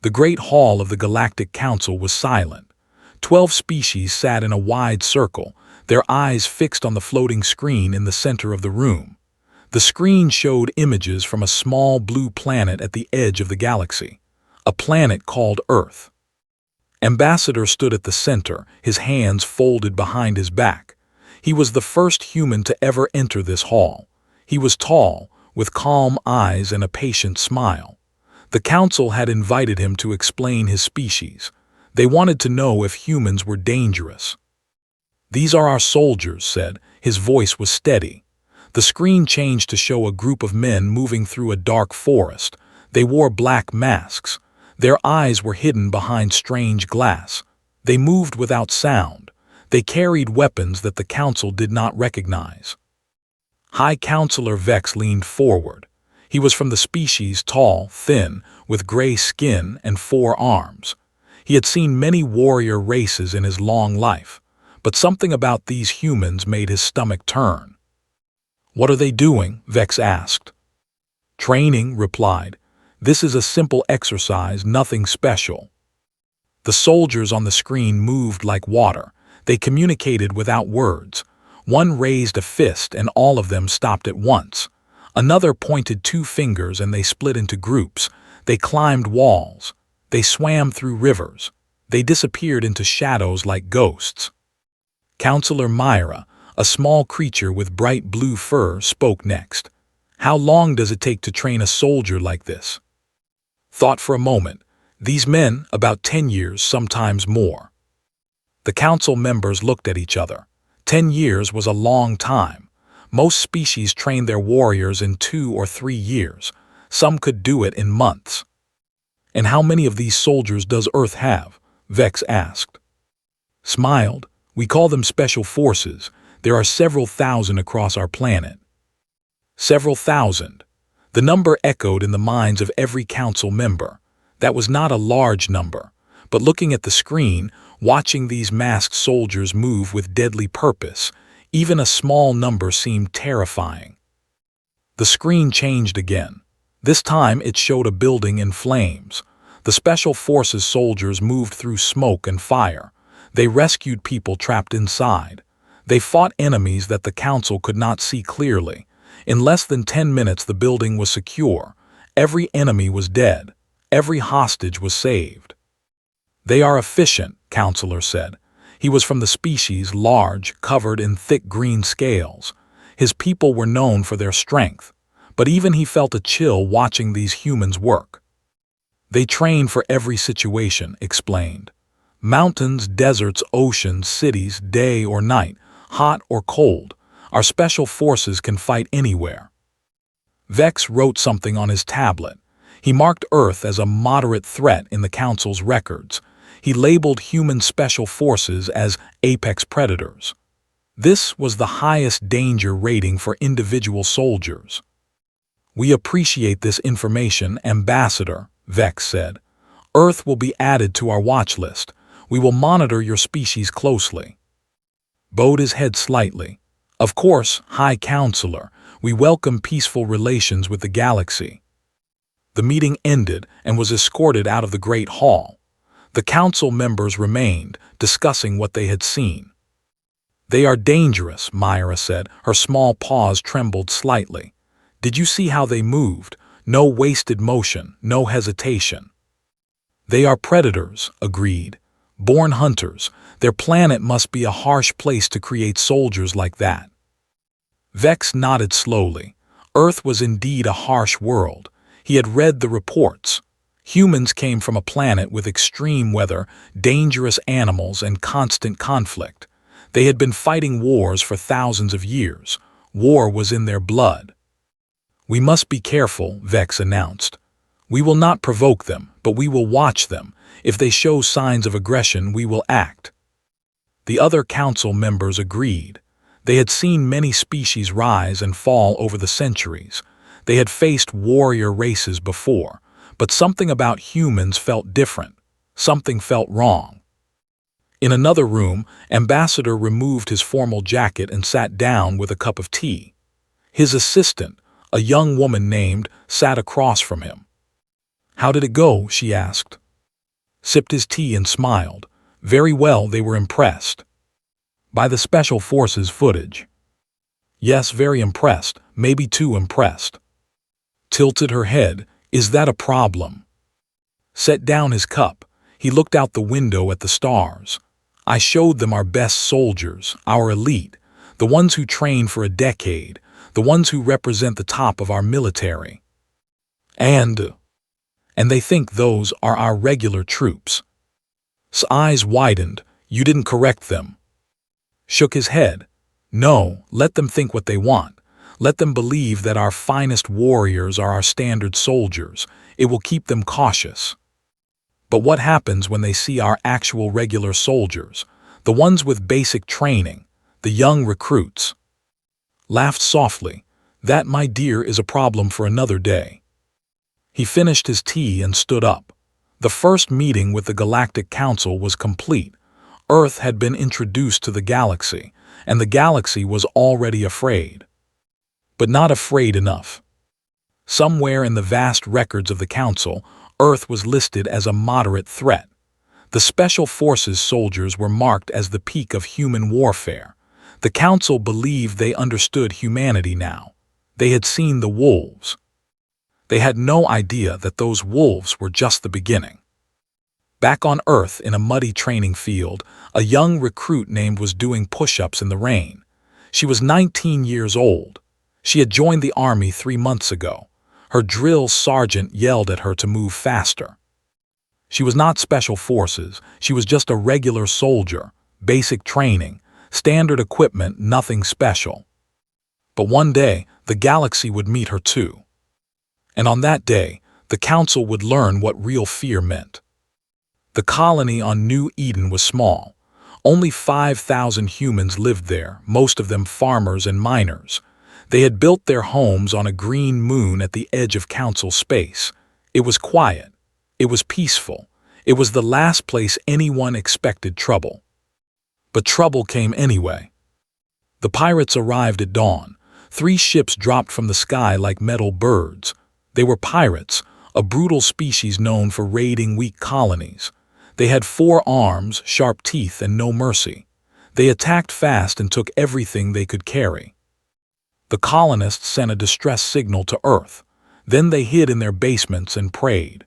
The great hall of the Galactic Council was silent. 12 species sat in a wide circle, their eyes fixed on the floating screen in the center of the room. The screen showed images from a small blue planet at the edge of the galaxy, a planet called Earth. Ambassador stood at the center, his hands folded behind his back. He was the first human to ever enter this hall. He was tall, with calm eyes and a patient smile. The council had invited him to explain his species. They wanted to know if humans were dangerous. "These are our soldiers," said. His voice was steady. The screen changed to show a group of men moving through a dark forest. They wore black masks. Their eyes were hidden behind strange glass. They moved without sound. They carried weapons that the council did not recognize. High Counselor Vex leaned forward. He was from the species tall, thin, with gray skin and 4 arms. He had seen many warrior races in his long life, but something about these humans made his stomach turn. "What are they doing?" Vex asked. "Training," replied. "This is a simple exercise, nothing special." The soldiers on the screen moved like water. They communicated without words. One raised a fist and all of them stopped at once. Another pointed 2 fingers and they split into groups. They climbed walls. They swam through rivers. They disappeared into shadows like ghosts. Counselor Myra, a small creature with bright blue fur, spoke next. "How long does it take to train a soldier like this?" Thought for a moment. "These men, about 10 years, sometimes more." The council members looked at each other. 10 years was a long time. Most species trained their warriors in 2 or 3 years. Some could do it in months. "And how many of these soldiers does Earth have?" Vex asked. Smiled. "We call them special forces. There are several thousand across our planet." Several thousand. The number echoed in the minds of every council member. That was not a large number, but looking at the screen, watching these masked soldiers move with deadly purpose, even a small number seemed terrifying. The screen changed again. This time it showed a building in flames. The Special Forces soldiers moved through smoke and fire. They rescued people trapped inside. They fought enemies that the council could not see clearly. In less than 10 minutes the building was secure. Every enemy was dead. Every hostage was saved. "They are efficient," Counselor said. He was from the species large, covered in thick green scales. His people were known for their strength, but even he felt a chill watching these humans work. "They train for every situation," explained. "Mountains, deserts, oceans, cities, day or night, hot or cold. Our special forces can fight anywhere." Vex wrote something on his tablet. He marked Earth as a moderate threat in the Council's records. He labeled human special forces as apex predators. This was the highest danger rating for individual soldiers. "We appreciate this information, Ambassador," Vex said. "Earth will be added to our watch list. We will monitor your species closely." Bowed his head slightly. "Of course, High Counselor, we welcome peaceful relations with the galaxy." The meeting ended and was escorted out of the Great Hall. The council members remained, discussing what they had seen. "They are dangerous," Myra said. Her small paws trembled slightly. "Did you see how they moved? No wasted motion, no hesitation." "They are predators," agreed. "Born hunters. Their planet must be a harsh place to create soldiers like that." Vex nodded slowly. Earth was indeed a harsh world. He had read the reports. Humans came from a planet with extreme weather, dangerous animals, and constant conflict. They had been fighting wars for thousands of years. War was in their blood. "We must be careful," Vex announced. "We will not provoke them, but we will watch them. If they show signs of aggression, we will act." The other council members agreed. They had seen many species rise and fall over the centuries. They had faced warrior races before, but something about humans felt different. Something felt wrong. In another room, Ambassador removed his formal jacket and sat down with a cup of tea. His assistant, a young woman named, sat across from him. "How did it go?" she asked. sipped his tea and smiled. Very well, they were impressed by the Special Forces footage. Yes, very impressed, maybe too impressed. Tilted her head. Is that a problem? Set down his cup. He looked out the window at the stars. I showed them our best soldiers, our elite, the ones who train for a decade, the ones who represent the top of our military. And they think those are our regular troops. His eyes widened. You didn't correct them. Shook his head. No, let them think what they want. Let them believe that our finest warriors are our standard soldiers. It will keep them cautious. But what happens when they see our actual regular soldiers, the ones with basic training, the young recruits? Laughed softly. That, my dear, is a problem for another day. He finished his tea and stood up. The first meeting with the Galactic Council was complete. Earth had been introduced to the galaxy, and the galaxy was already afraid. But not afraid enough. Somewhere in the vast records of the Council, Earth was listed as a moderate threat. The Special Forces soldiers were marked as the peak of human warfare. The Council believed they understood humanity now. They had seen the wolves. They had no idea that those wolves were just the beginning. Back on Earth in a muddy training field, a young recruit named was doing push-ups in the rain. She was 19 years old. She had joined the army 3 months ago. Her drill sergeant yelled at her to move faster. She was not Special Forces. She was just a regular soldier, basic training, standard equipment, nothing special. But one day, the galaxy would meet her too. And on that day, the Council would learn what real fear meant. The colony on New Eden was small. Only 5,000 humans lived there, most of them farmers and miners. They had built their homes on a green moon at the edge of Council space. It was quiet. It was peaceful. It was the last place anyone expected trouble. But trouble came anyway. The pirates arrived at dawn. 3 ships dropped from the sky like metal birds. They were pirates, a brutal species known for raiding weak colonies. They had 4 arms, sharp teeth, and no mercy. They attacked fast and took everything they could carry. The colonists sent a distress signal to Earth. Then they hid in their basements and prayed.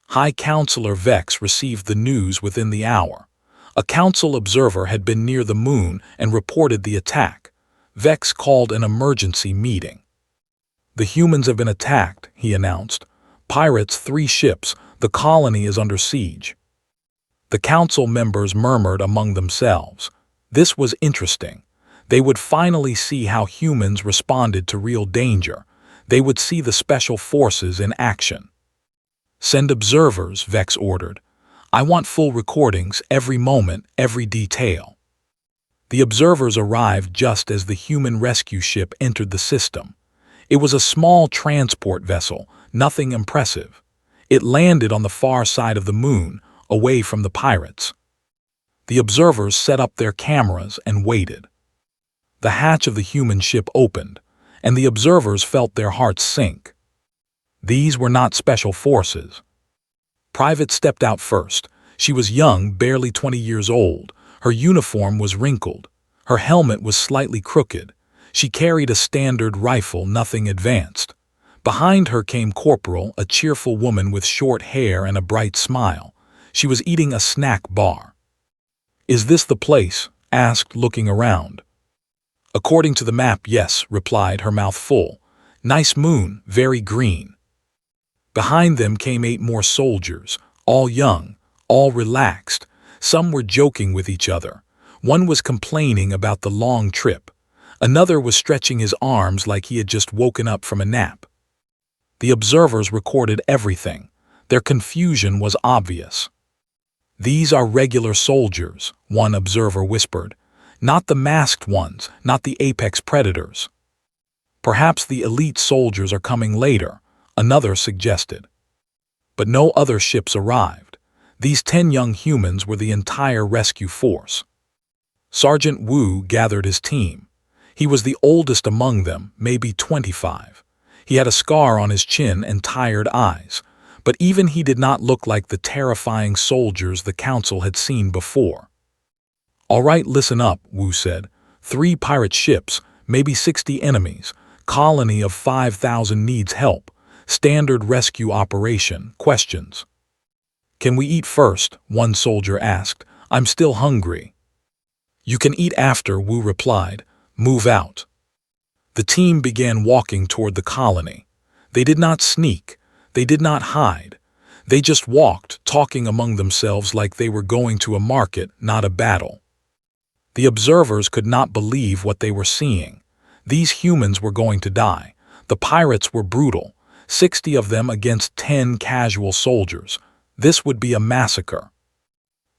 High Counselor Vex received the news within the hour. A council observer had been near the moon and reported the attack. Vex called an emergency meeting. The humans have been attacked, he announced. Pirates, 3 ships. The colony is under siege. The council members murmured among themselves. This was interesting. They would finally see how humans responded to real danger. They would see the Special Forces in action. Send observers, Vex ordered. I want full recordings, every moment, every detail. The observers arrived just as the human rescue ship entered the system. It was a small transport vessel, nothing impressive. It landed on the far side of the moon, away from the pirates. The observers set up their cameras and waited. The hatch of the human ship opened, and the observers felt their hearts sink. These were not Special Forces. Private stepped out first. She was young, barely 20 years old. Her uniform was wrinkled. Her helmet was slightly crooked. She carried a standard rifle, nothing advanced. Behind her came Corporal, a cheerful woman with short hair and a bright smile. She was eating a snack bar. Is this the place? Asked, looking around. According to the map, yes, replied, her mouth full. Nice moon, very green. Behind them came 8 more soldiers, all young, all relaxed. Some were joking with each other. One was complaining about the long trip. Another was stretching his arms like he had just woken up from a nap. The observers recorded everything. Their confusion was obvious. These are regular soldiers, one observer whispered. Not the masked ones, not the apex predators. Perhaps the elite soldiers are coming later, another suggested. But no other ships arrived. These 10 young humans were the entire rescue force. Sergeant Wu gathered his team. He was the oldest among them, maybe 25. He had a scar on his chin and tired eyes. But even he did not look like the terrifying soldiers the council had seen before. "All right, listen up," Wu said. "3 pirate ships, maybe 60 enemies, colony of 5,000 needs help, standard rescue operation, questions." "Can we eat first?" one soldier asked. "I'm still hungry." "You can eat after," Wu replied. "Move out." The team began walking toward the colony. They did not sneak. They did not hide. They just walked, talking among themselves like they were going to a market, not a battle. The observers could not believe what they were seeing. These humans were going to die. The pirates were brutal, 60 of them against 10 casual soldiers. This would be a massacre.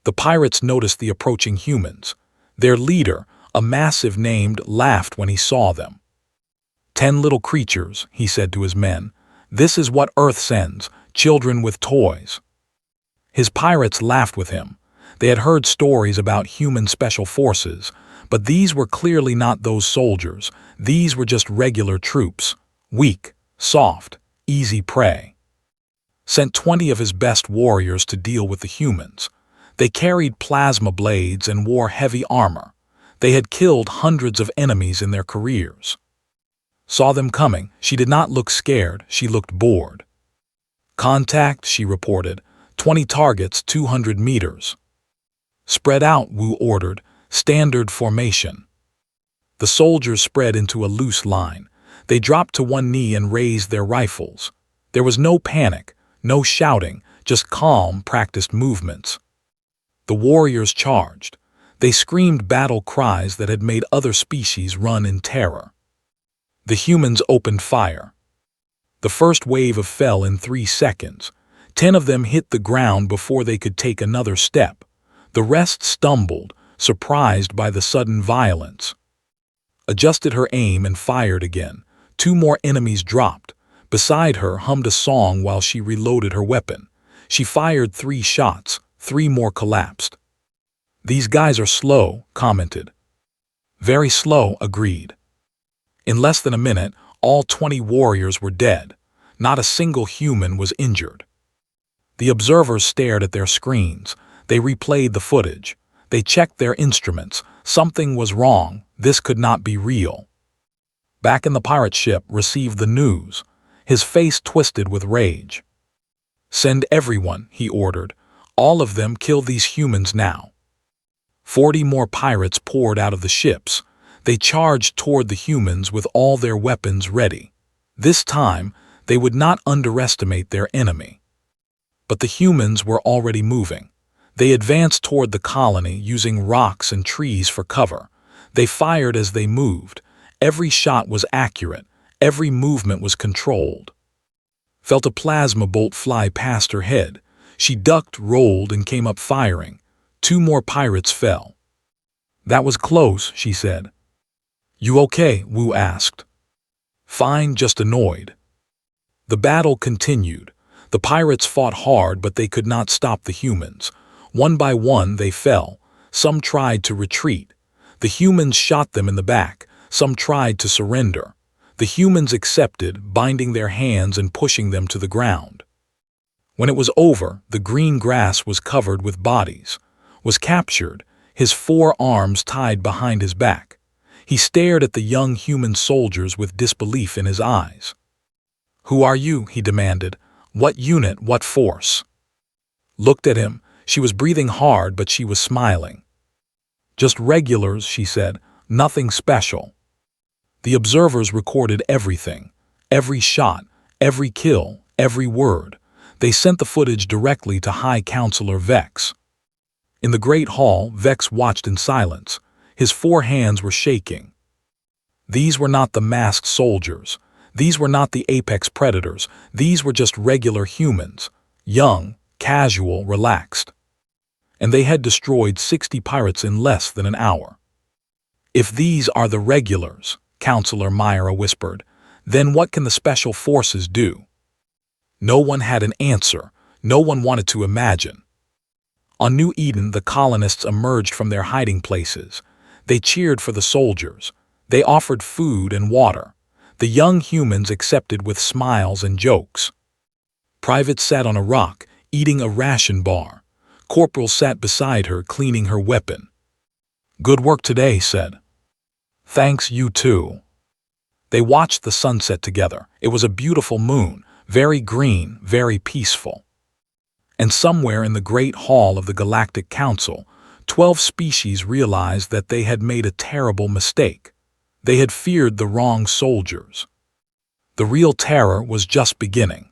The pirates noticed the approaching humans. Their leader, a massive named, laughed when he saw them. 10 little creatures," he said to his men. "This is what Earth sends, children with toys." His pirates laughed with him. They had heard stories about human special forces, but these were clearly not those soldiers. These were just regular troops, weak, soft, easy prey. Sent 20 of his best warriors to deal with the humans. They carried plasma blades and wore heavy armor. They had killed hundreds of enemies in their careers. Saw them coming. She did not look scared, she looked bored. "Contact," she reported. 20 targets, 200 meters. "Spread out," Wu ordered. "Standard formation." The soldiers spread into a loose line. They dropped to one knee and raised their rifles. There was no panic, no shouting, just calm, practiced movements. The warriors charged. They screamed battle cries that had made other species run in terror. The humans opened fire. The first wave fell in 3 seconds. 10 of them hit the ground before they could take another step. The rest stumbled, surprised by the sudden violence. Adjusted her aim and fired again. 2 more enemies dropped. Beside her hummed a song while she reloaded her weapon. She fired 3 shots. 3 more collapsed. "These guys are slow," commented. "Very slow," agreed. In less than a minute, all 20 warriors were dead. Not a single human was injured. The observers stared at their screens. They replayed the footage. They checked their instruments. Something was wrong. This could not be real. Back in the pirate ship, received the news. His face twisted with rage. "Send everyone," he ordered. "All of them, kill these humans now." 40 more pirates poured out of the ships. They charged toward the humans with all their weapons ready. This time, they would not underestimate their enemy. But the humans were already moving. They advanced toward the colony using rocks and trees for cover. They fired as they moved. Every shot was accurate. Every movement was controlled. Felt a plasma bolt fly past her head. She ducked, rolled, and came up firing. 2 more pirates fell. "That was close," she said. "You okay?" Wu asked. "Fine, just annoyed." The battle continued. The pirates fought hard, but they could not stop the humans. One by one, they fell. Some tried to retreat. The humans shot them in the back. Some tried to surrender. The humans accepted, binding their hands and pushing them to the ground. When it was over, the green grass was covered with bodies. Was captured, his 4 arms tied behind his back. He stared at the young human soldiers with disbelief in his eyes. "Who are you?" he demanded. "What unit, what force?" Looked at him. She was breathing hard, but she was smiling. "Just regulars," she said. "Nothing special." The observers recorded everything. Every shot, every kill, every word. They sent the footage directly to High Counselor Vex. In the Great Hall, Vex watched in silence. His 4 hands were shaking. These were not the masked soldiers. These were not the apex predators. These were just regular humans. Young, casual, relaxed. And they had destroyed 60 pirates in less than an hour. "If these are the regulars," Counselor Myra whispered, "then what can the special forces do?" No one had an answer. No one wanted to imagine. On New Eden, the colonists emerged from their hiding places. They cheered for the soldiers. They offered food and water. The young humans accepted with smiles and jokes. Private sat on a rock, eating a ration bar. Corporal sat beside her, cleaning her weapon. "Good work today," said. "Thanks, you too." They watched the sunset together. It was a beautiful moon, very green, very peaceful. And somewhere in the great hall of the Galactic Council, 12 species realized that they had made a terrible mistake. They had feared the wrong soldiers. The real terror was just beginning.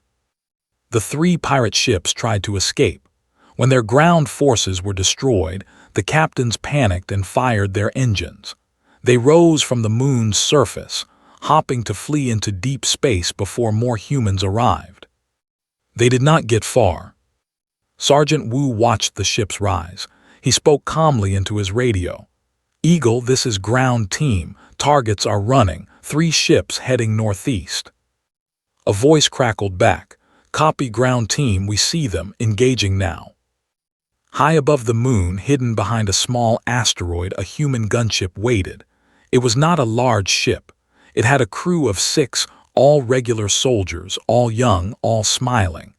The 3 pirate ships tried to escape. When their ground forces were destroyed, the captains panicked and fired their engines. They rose from the moon's surface, hopping to flee into deep space before more humans arrived. They did not get far. Sergeant Wu watched the ships rise. He spoke calmly into his radio. "Eagle, this is ground team. Targets are running. 3 ships heading northeast." A voice crackled back. "Copy, ground team, we see them, engaging now." High above the moon, hidden behind a small asteroid, a human gunship waited. It was not a large ship. It had a crew of 6, all regular soldiers, all young, all smiling.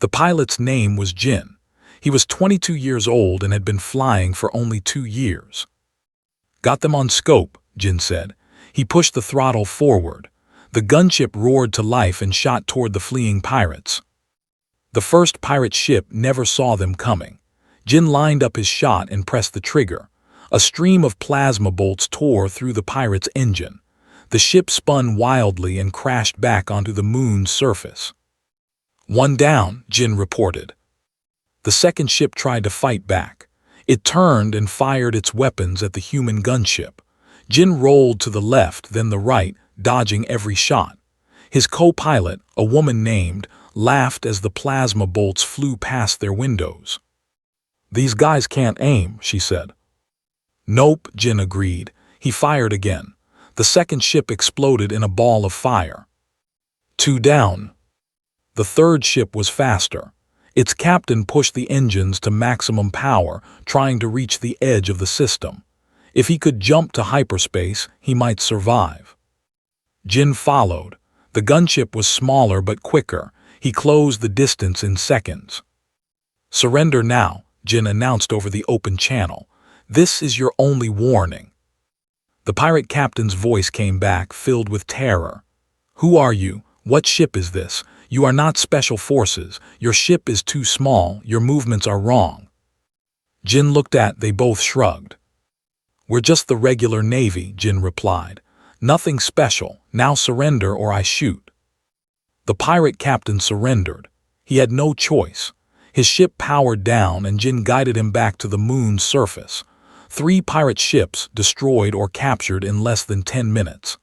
The pilot's name was Jin. He was 22 years old and had been flying for only 2 years. "Got them on scope," Jin said. He pushed the throttle forward. The gunship roared to life and shot toward the fleeing pirates. The first pirate ship never saw them coming. Jin lined up his shot and pressed the trigger. A stream of plasma bolts tore through the pirate's engine. The ship spun wildly and crashed back onto the moon's surface. "One down," Jin reported. The second ship tried to fight back. It turned and fired its weapons at the human gunship. Jin rolled to the left, then the right, dodging every shot. His co-pilot, a woman named, laughed as the plasma bolts flew past their windows. "These guys can't aim," she said. "Nope," Jin agreed. He fired again. The second ship exploded in a ball of fire. 2 down. The third ship was faster. Its captain pushed the engines to maximum power, trying to reach the edge of the system. If he could jump to hyperspace, he might survive. Jin followed. The gunship was smaller but quicker. He closed the distance in seconds. "Surrender now," Jin announced over the open channel. "This is your only warning." The pirate captain's voice came back, filled with terror. "Who are you? What ship is this? You are not special forces. Your ship is too small. Your movements are wrong." Jin looked at. They both shrugged. "We're just the regular Navy," Jin replied. "Nothing special. Now surrender or I shoot." The pirate captain surrendered. He had no choice. His ship powered down and Jin guided him back to the moon's surface. 3 pirate ships destroyed or captured in less than 10 minutes.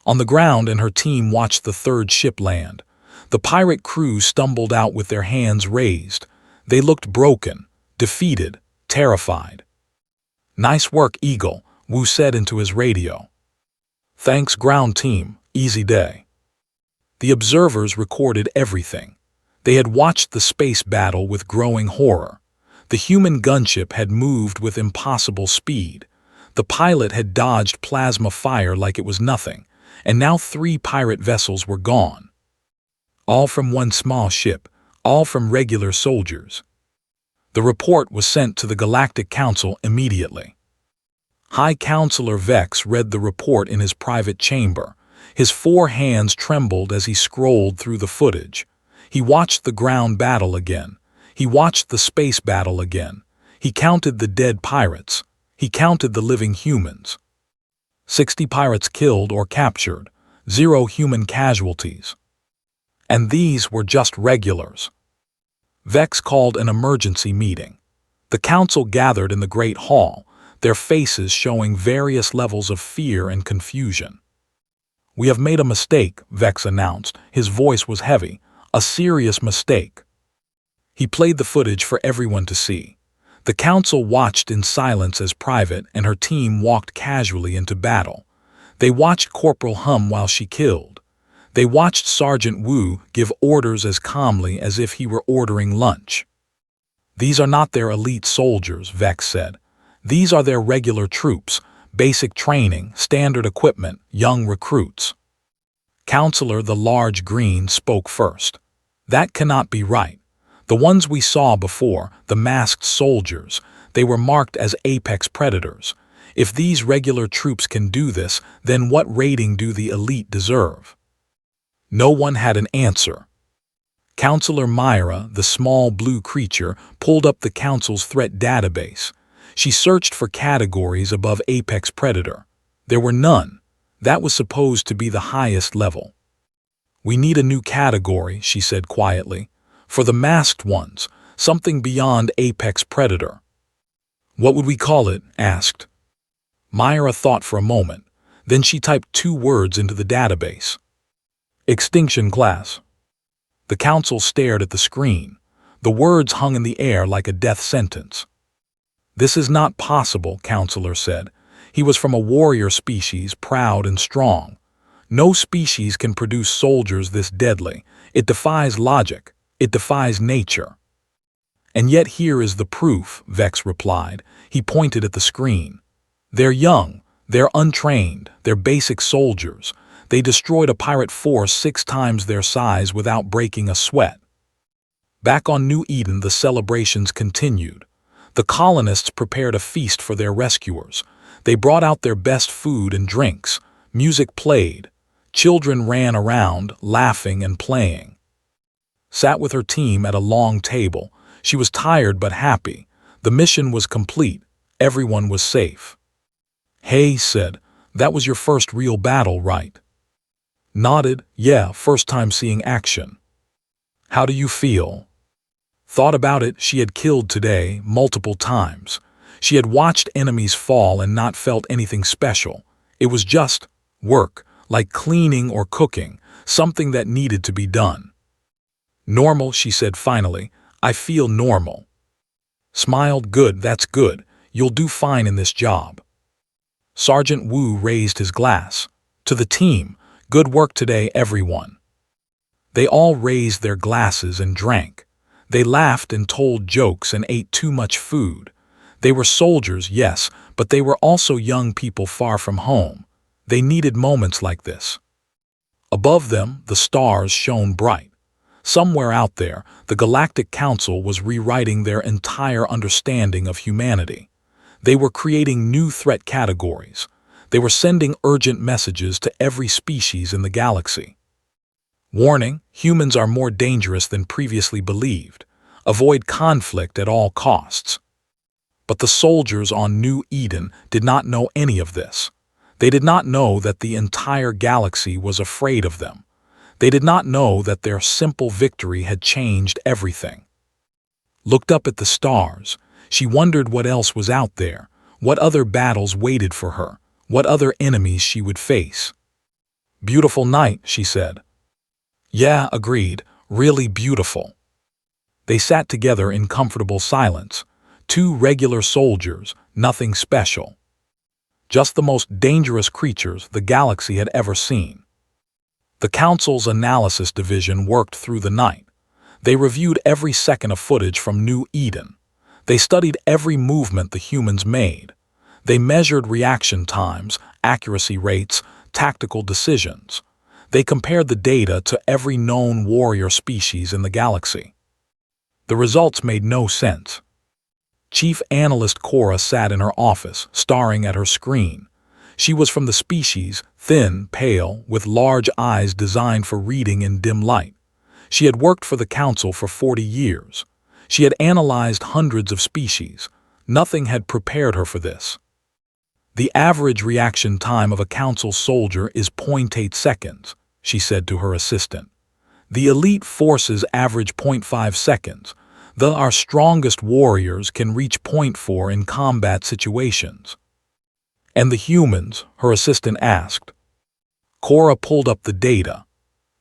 On the ground, and her team watched the third ship land. The pirate crew stumbled out with their hands raised. They looked broken, defeated, terrified. "Nice work, Eagle," Wu said into his radio. "Thanks, ground team. Easy day." The observers recorded everything. They had watched the space battle with growing horror. The human gunship had moved with impossible speed. The pilot had dodged plasma fire like it was nothing, and now 3 pirate vessels were gone. All from one small ship, all from regular soldiers. The report was sent to the Galactic Council immediately. High Counselor Vex read the report in his private chamber. His 4 hands trembled as he scrolled through the footage. He watched the ground battle again. He watched the space battle again. He counted the dead pirates. He counted the living humans. 60 pirates killed or captured, 0 human casualties. And these were just regulars. Vex called an emergency meeting. The council gathered in the Great Hall, their faces showing various levels of fear and confusion. "We have made a mistake," Vex announced. His voice was heavy. "A serious mistake." He played the footage for everyone to see. The council watched in silence as Private and her team walked casually into battle. They watched Corporal Hum while she killed. They watched Sergeant Wu give orders as calmly as if he were ordering lunch. "These are not their elite soldiers," Vex said. "These are their regular troops, basic training, standard equipment, young recruits." Counselor the Large Green spoke first. That cannot be right. The ones we saw before, the masked soldiers, they were marked as apex predators. If these regular troops can do this, then what rating do the elite deserve? No one had an answer. Counselor Myra, the small blue creature, pulled up the Council's threat database. She searched for categories above apex predator. There were none. That was supposed to be the highest level. "We need a new category," she said quietly. "For the masked ones, something beyond apex predator." "What would we call it?" asked. Myra thought for a moment. Then she typed 2 words into the database. "Extinction class." The Council stared at the screen. The words hung in the air like a death sentence. "This is not possible," Counselor said. He was from a warrior species, proud and strong. "No species can produce soldiers this deadly. It defies logic. It defies nature." "And yet here is the proof," Vex replied. He pointed at the screen. "They're young. They're untrained. They're basic soldiers. They destroyed a pirate force 6 times their size without breaking a sweat." Back on New Eden, the celebrations continued. The colonists prepared a feast for their rescuers. They brought out their best food and drinks. Music played. Children ran around, laughing and playing. Sat with her team at a long table. She was tired but happy. The mission was complete. Everyone was safe. "Hey," said, "that was your first real battle, right?" Nodded. "Yeah, first time seeing action." "How do you feel?" Thought about it. She had killed today multiple times. She had watched enemies fall and not felt anything special. It was just work, like cleaning or cooking, something that needed to be done. "Normal," she said finally. "I feel normal." Smiled. "Good, that's good. You'll do fine in this job." Sergeant Wu raised his glass. "To the team, good work today, everyone." They all raised their glasses and drank. They laughed and told jokes and ate too much food. They were soldiers, yes, but they were also young people far from home. They needed moments like this. Above them, the stars shone bright. Somewhere out there, the Galactic Council was rewriting their entire understanding of humanity. They were creating new threat categories. They were sending urgent messages to every species in the galaxy. "Warning, humans are more dangerous than previously believed. Avoid conflict at all costs." But the soldiers on New Eden did not know any of this. They did not know that the entire galaxy was afraid of them. They did not know that their simple victory had changed everything. Looked up at the stars. She wondered what else was out there, what other battles waited for her, what other enemies she would face. "Beautiful night," she said. "Yeah," agreed, "really beautiful." They sat together in comfortable silence. 2 regular soldiers, nothing special. Just the most dangerous creatures the galaxy had ever seen. The Council's analysis division worked through the night. They reviewed every second of footage from New Eden. They studied every movement the humans made. They measured reaction times, accuracy rates, tactical decisions. They compared the data to every known warrior species in the galaxy. The results made no sense. Chief Analyst Cora sat in her office, staring at her screen. She was from the species, thin, pale, with large eyes designed for reading in dim light. She had worked for the Council for 40 years. She had analyzed hundreds of species. Nothing had prepared her for this. "The average reaction time of a Council soldier is 0.8 seconds, she said to her assistant. "The elite forces average 0.5 seconds. Our strongest warriors can reach 0.4 in combat situations." "And the humans?" her assistant asked. Cora pulled up the data.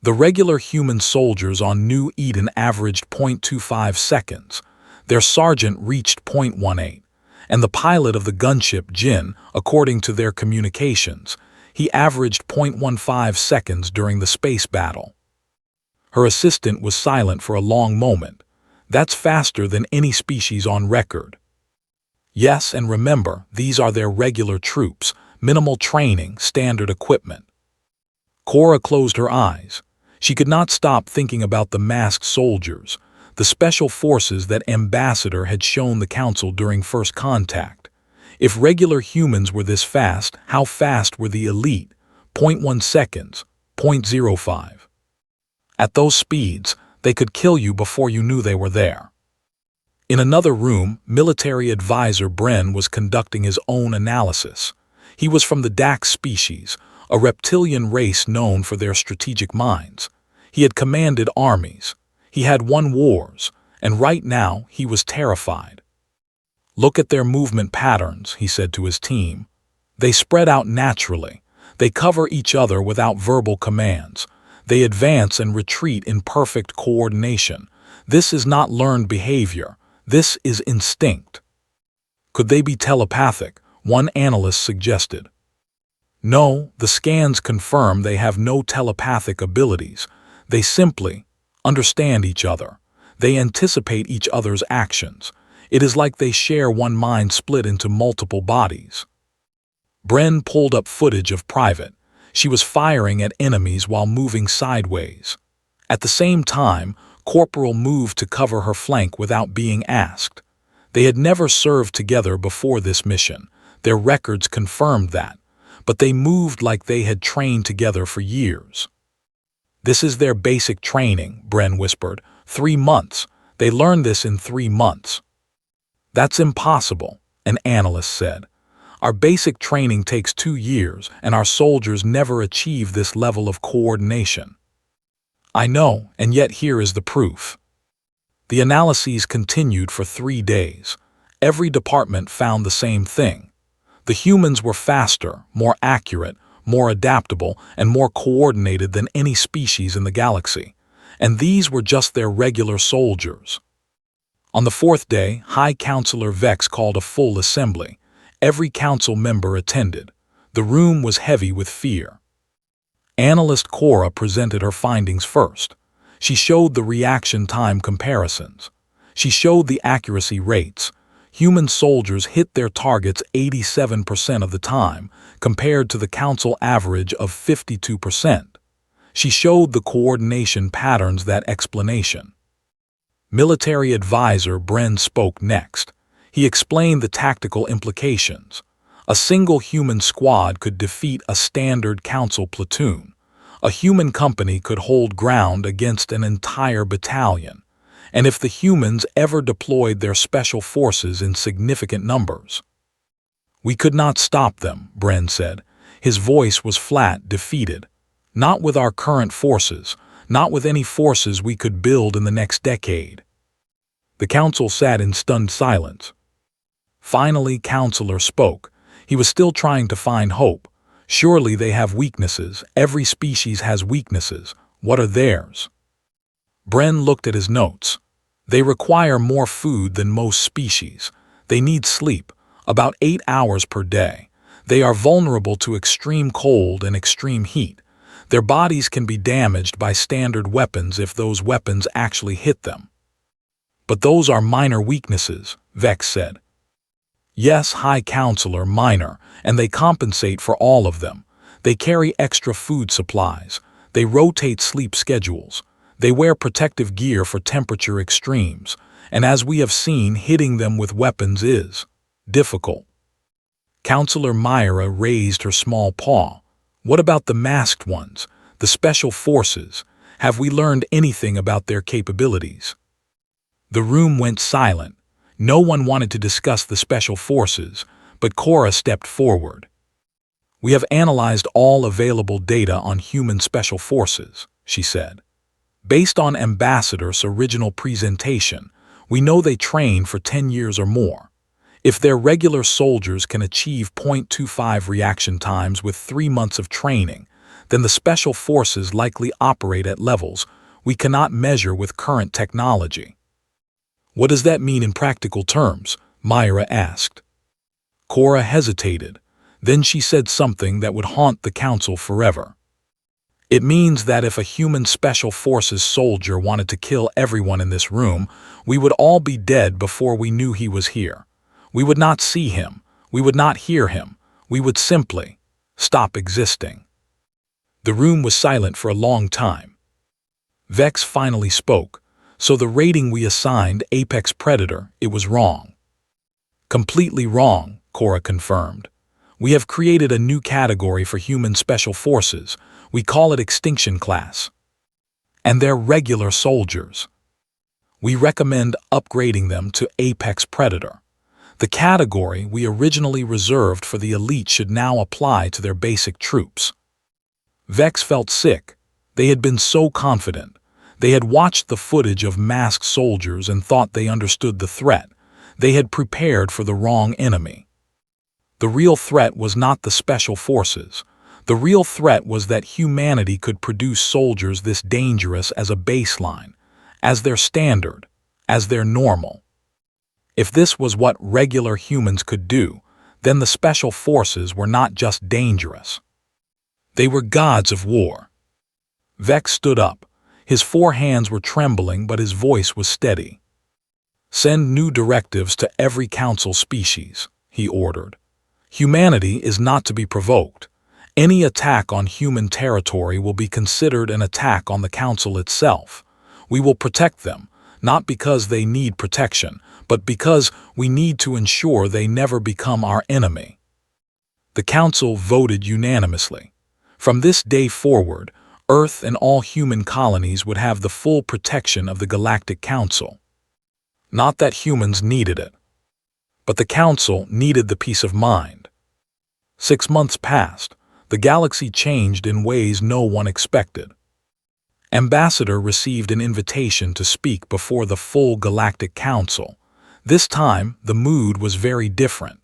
The regular human soldiers on New Eden averaged 0.25 seconds. Their sergeant reached 0.18. And the pilot of the gunship, Jin, according to their communications, he averaged 0.15 seconds during the space battle. Her assistant was silent for a long moment. "That's faster than any species on record." "Yes, and remember, these are their regular troops, minimal training, standard equipment." Cora closed her eyes. She could not stop thinking about the masked soldiers, the special forces that Ambassador had shown the Council during first contact. If regular humans were this fast, how fast were the elite? 0.1 seconds, 0.05. At those speeds, they could kill you before you knew they were there. In another room, military advisor Bren was conducting his own analysis. He was from the Dax species, a reptilian race known for their strategic minds. He had commanded armies. He had won wars, and right now he was terrified. "Look at their movement patterns," he said to his team. "They spread out naturally. They cover each other without verbal commands. They advance and retreat in perfect coordination. This is not learned behavior. This is instinct." "Could they be telepathic?" one analyst suggested. "No, the scans confirm they have no telepathic abilities. They simply understand each other. They anticipate each other's actions. It is like they share one mind split into multiple bodies." Bren pulled up footage of Private. She was firing at enemies while moving sideways. At the same time, Corporal moved to cover her flank without being asked. They had never served together before this mission. Their records confirmed that. But they moved like they had trained together for years. "This is their basic training," Bren whispered. 3 months. They learned this in 3 months. "That's impossible," an analyst said. "Our basic training takes 2 years, and our soldiers never achieve this level of coordination." "I know, and yet here is the proof." The analyses continued for 3 days. Every department found the same thing. The humans were faster, more accurate, more adaptable, and more coordinated than any species in the galaxy. And these were just their regular soldiers. On the 4th day, High Counselor Vex called a full assembly. Every council member attended. The room was heavy with fear. Analyst Cora presented her findings first. She showed the reaction time comparisons. She showed the accuracy rates. Human soldiers hit their targets 87% of the time, compared to the council average of 52%. She showed the coordination patterns that explanation. Military advisor Bren spoke next. He explained the tactical implications. A single human squad could defeat a standard council platoon. A human company could hold ground against an entire battalion. And if the humans ever deployed their special forces in significant numbers. "We could not stop them," Bren said. His voice was flat, defeated. "Not with our current forces, not with any forces we could build in the next decade." The council sat in stunned silence. Finally, Counselor spoke. He was still trying to find hope. "Surely they have weaknesses. Every species has weaknesses. What are theirs?" Bren looked at his notes. "They require more food than most species. They need sleep, about 8 hours per day. They are vulnerable to extreme cold and extreme heat. Their bodies can be damaged by standard weapons if those weapons actually hit them." "But those are minor weaknesses," Vex said. "Yes, High Counselor, minor, and they compensate for all of them. They carry extra food supplies. They rotate sleep schedules. They wear protective gear for temperature extremes, and as we have seen, hitting them with weapons is difficult." Counselor Myra raised her small paw. "What about the masked ones, the special forces? Have we learned anything about their capabilities?" The room went silent. No one wanted to discuss the special forces, but Cora stepped forward. "We have analyzed all available data on human special forces," she said. "Based on Ambassador's original presentation, we know they train for 10 years or more. If their regular soldiers can achieve 0.25 reaction times with 3 months of training, then the special forces likely operate at levels we cannot measure with current technology." "What does that mean in practical terms?" Myra asked. Cora hesitated. Then she said something that would haunt the council forever. "It means that if a human special forces soldier wanted to kill everyone in this room, we would all be dead before we knew he was here. We would not see him. We would not hear him. We would simply stop existing." The room was silent for a long time. Vex finally spoke. So the rating we assigned Apex Predator, it was wrong. Completely wrong, Cora confirmed. We have created a new category for human special forces. We call it Extinction Class. And they're regular soldiers. We recommend upgrading them to Apex Predator. The category we originally reserved for the elite should now apply to their basic troops. Vex felt sick. They had been so confident. They had watched the footage of masked soldiers and thought they understood the threat. They had prepared for the wrong enemy. The real threat was not the special forces. The real threat was that humanity could produce soldiers this dangerous as a baseline, as their standard, as their normal. If this was what regular humans could do, then the special forces were not just dangerous. They were gods of war. Vex stood up. His 4 hands were trembling, but his voice was steady. Send new directives to every council species, he ordered. Humanity is not to be provoked. Any attack on human territory will be considered an attack on the council itself. We will protect them, not because they need protection, but because we need to ensure they never become our enemy. The council voted unanimously. From this day forward, Earth and all human colonies would have the full protection of the Galactic Council. Not that humans needed it, but the Council needed the peace of mind. 6 months passed. The galaxy changed in ways no one expected. Ambassador received an invitation to speak before the full Galactic Council. This time, the mood was very different.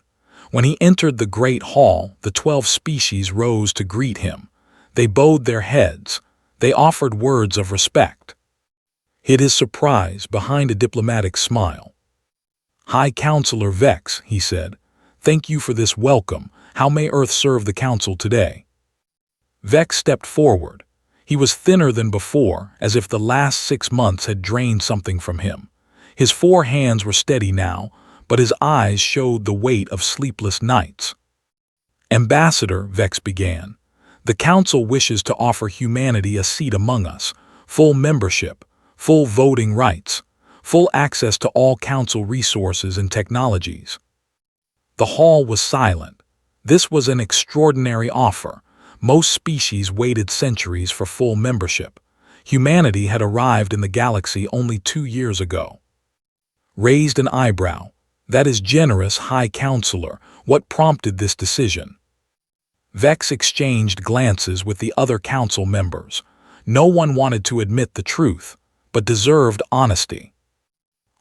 When he entered the Great Hall, the 12 species rose to greet him. They bowed their heads. They offered words of respect. Hid his surprise behind a diplomatic smile. High Counselor Vex, he said, thank you for this welcome. How may Earth serve the Council today? Vex stepped forward. He was thinner than before, as if the last 6 months had drained something from him. His 4 hands were steady now, but his eyes showed the weight of sleepless nights. Ambassador, Vex began, the Council wishes to offer humanity a seat among us, full membership, full voting rights, full access to all Council resources and technologies. The hall was silent. This was an extraordinary offer. Most species waited centuries for full membership. Humanity had arrived in the galaxy only 2 years ago. Raised an eyebrow. That is generous, High Counselor. What prompted this decision? Vex exchanged glances with the other council members. No one wanted to admit the truth, but deserved honesty.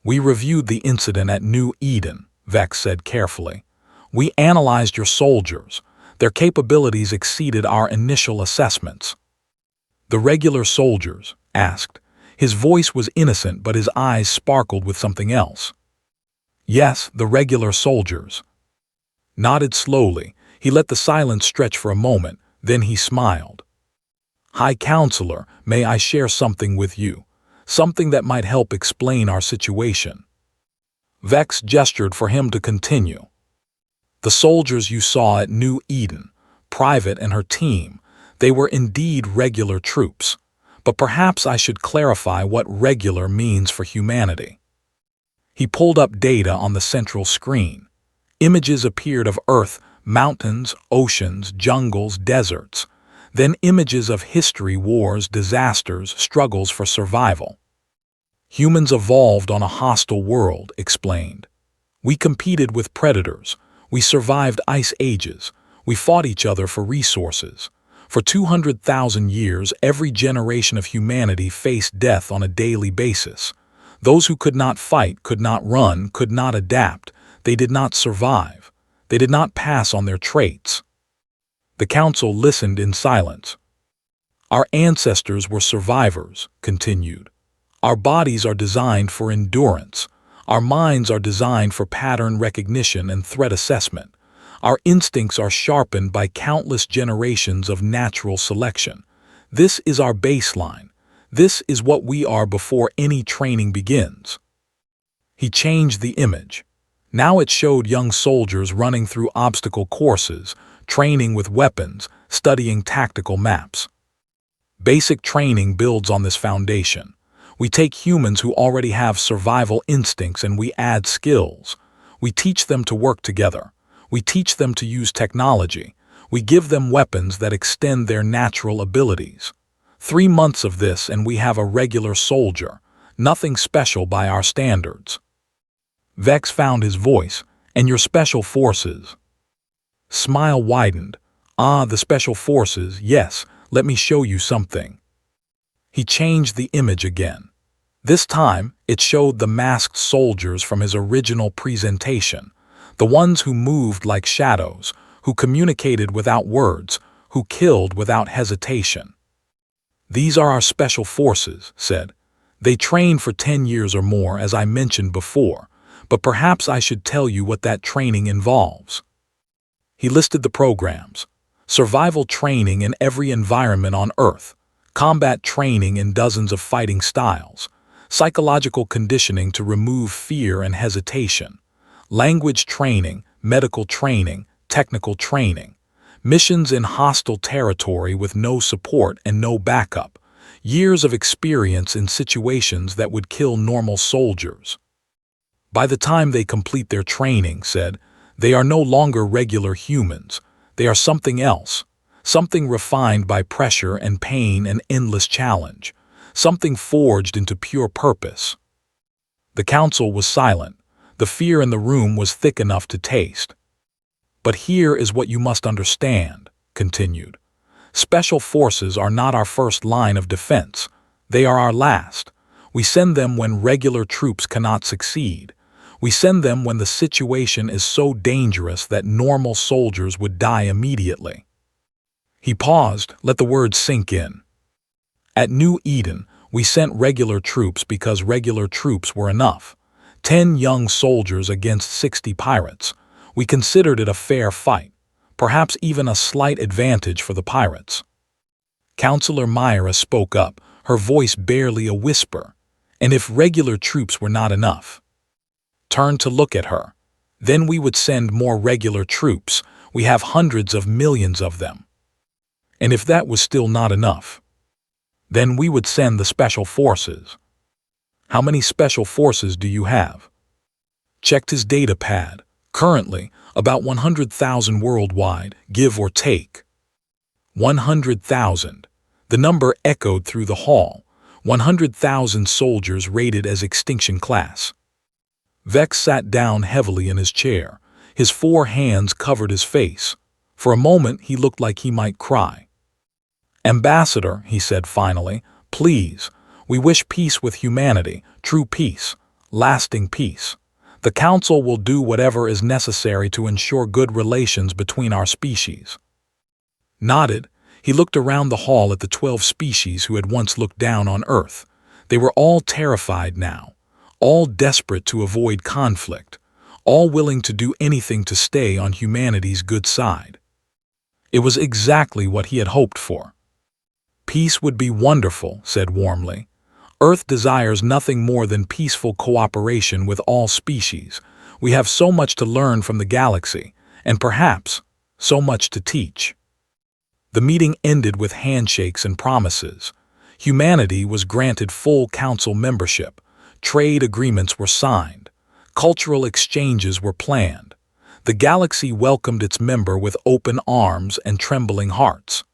We reviewed the incident at New Eden, Vex said carefully. We analyzed your soldiers. Their capabilities exceeded our initial assessments. The regular soldiers asked. His voice was innocent, but his eyes sparkled with something else. Yes, the regular soldiers. Nodded slowly. He let the silence stretch for a moment, then he smiled. High Counselor, may I share something with you? Something that might help explain our situation. Vex gestured for him to continue. The soldiers you saw at New Eden, Private and her team, they were indeed regular troops. But perhaps I should clarify what regular means for humanity. He pulled up data on the central screen. Images appeared of Earth, mountains, oceans, jungles, deserts. Then images of history, wars, disasters, struggles for survival. Humans evolved on a hostile world, explained. We competed with predators. We survived ice ages. We fought each other for resources. For 200,000 years, every generation of humanity faced death on a daily basis. Those who could not fight, could not run, could not adapt. They did not survive. They did not pass on their traits. The council listened in silence. Our ancestors were survivors, continued. Our bodies are designed for endurance. Our minds are designed for pattern recognition and threat assessment. Our instincts are sharpened by countless generations of natural selection. This is our baseline. This is what we are before any training begins. He changed the image. Now it showed young soldiers running through obstacle courses, training with weapons, studying tactical maps. Basic training builds on this foundation. We take humans who already have survival instincts and we add skills. We teach them to work together. We teach them to use technology. We give them weapons that extend their natural abilities. 3 months of this and we have a regular soldier. Nothing special by our standards. Vex found his voice. And your special forces? Smile widened. Ah, the special forces, yes, let me show you something. He changed the image again. This time, it showed the masked soldiers from his original presentation, the ones who moved like shadows, who communicated without words, who killed without hesitation. These are our special forces, said. They train for 10 years or more, as I mentioned before, but perhaps I should tell you what that training involves. He listed the programs. Survival training in every environment on Earth, combat training in dozens of fighting styles, psychological conditioning to remove fear and hesitation, language training, medical training, technical training, missions in hostile territory with no support and no backup, years of experience in situations that would kill normal soldiers. By the time they complete their training, said, they are no longer regular humans. They are something else, something refined by pressure and pain and endless challenge, something forged into pure purpose. The council was silent. The fear in the room was thick enough to taste. But here is what you must understand, continued. Special forces are not our first line of defense. They are our last. We send them when regular troops cannot succeed. We send them when the situation is so dangerous that normal soldiers would die immediately. He paused, let the words sink in. At New Eden, we sent regular troops because regular troops were enough. 10 young soldiers against 60 pirates. We considered it a fair fight, perhaps even a slight advantage for the pirates. Counselor Myra spoke up, her voice barely a whisper. And if regular troops were not enough? Turned to look at her. Then we would send more regular troops. We have hundreds of millions of them. And if that was still not enough, then we would send the special forces. How many special forces do you have? Checked his data pad. Currently, about 100,000 worldwide, give or take. 100,000. The number echoed through the hall. 100,000 soldiers rated as extinction class. Vex sat down heavily in his chair. His 4 hands covered his face. For a moment he looked like he might cry. Ambassador, he said finally, please, we wish peace with humanity, true peace, lasting peace. The Council will do whatever is necessary to ensure good relations between our species. Nodded, he looked around the hall at the 12 species who had once looked down on Earth. They were all terrified now. All desperate to avoid conflict, all willing to do anything to stay on humanity's good side. It was exactly what he had hoped for. Peace would be wonderful, said warmly. Earth desires nothing more than peaceful cooperation with all species. We have so much to learn from the galaxy, and perhaps so much to teach. The meeting ended with handshakes and promises. Humanity was granted full council membership. Trade agreements were signed. Cultural exchanges were planned. The galaxy welcomed its member with open arms and trembling hearts.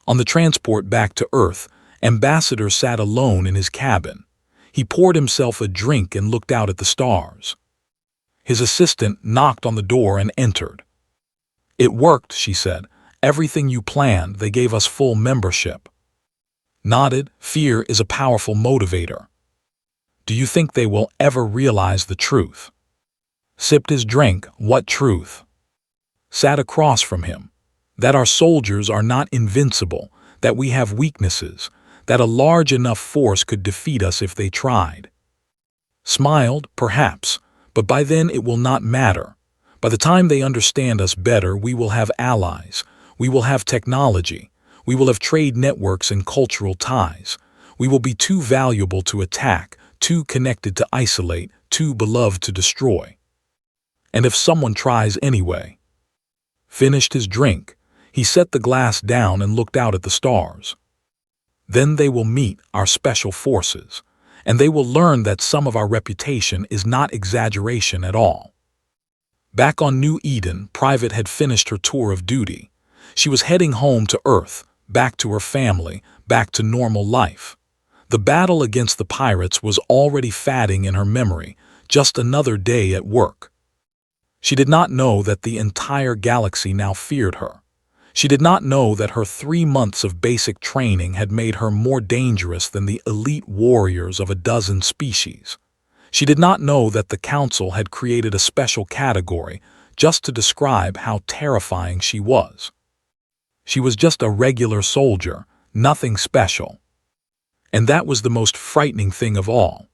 On the transport back to Earth, Ambassador sat alone in his cabin. He poured himself a drink and looked out at the stars. His assistant knocked on the door and entered. It worked, she said. Everything you planned, they gave us full membership. Nodded, fear is a powerful motivator. Do you think they will ever realize the truth? Sipped his drink, what truth? Sat across from him. That our soldiers are not invincible, that we have weaknesses, that a large enough force could defeat us if they tried. Smiled, perhaps, but by then it will not matter. By the time they understand us better, we will have allies, we will have technology, we will have trade networks and cultural ties. We will be too valuable to attack, too connected to isolate, too beloved to destroy. And if someone tries anyway. Finished his drink. He set the glass down and looked out at the stars. Then they will meet our special forces, and they will learn that some of our reputation is not exaggeration at all. Back on New Eden, Private had finished her tour of duty. She was heading home to Earth, back to her family, back to normal life. The battle against the pirates was already fading in her memory, just another day at work. She did not know that the entire galaxy now feared her. She did not know that her 3 months of basic training had made her more dangerous than the elite warriors of a dozen species. She did not know that the Council had created a special category just to describe how terrifying she was. She was just a regular soldier, nothing special. And that was the most frightening thing of all.